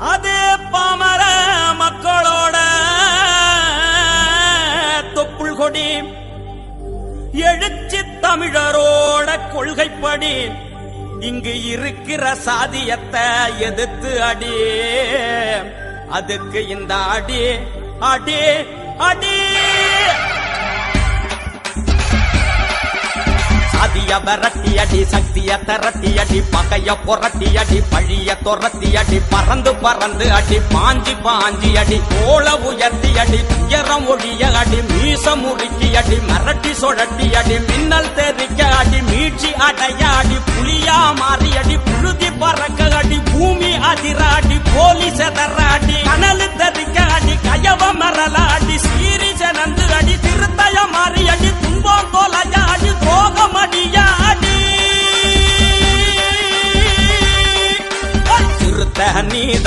அது பாமர மக்களோட தொப்புள் கொடி, எழுச்சி தமிழரோட கொள்கைப்படி இங்கு இருக்கிற சாதியத்தை எதிர்த்து அடி. அதுக்கு இந்த அடி அடி அடி. சாதிய விரட்டி அடி, சக்திய திரட்டி அடி, பகைய புரட்டி அடி, பழிய துரத்தி அடி, பறந்து பறந்து அடி, பாஞ்சி பாஞ்சி அடி, கோல உயர்த்தி அடி, துயரம் ஒழிய அடி, மீச முறுக்கி அடி, மிரட்டி சுழட்டி அடி, மின்னல் தெரிக்க அடி, மீட்சி அடைய அடி, புலியா மாறி அடி, புழுதி பறக்க அடி, பூமி அதிர அடி, போலீஸ் செதற அடி, கனல் தெரிக்க அடி, கயவ மரல அடி, சீரி செனந்து அடி, திருத்தய மாறி அடி, துன்பம் கோலைய அடி, துரோகம் அடியா அடி. சிறுத்த நீத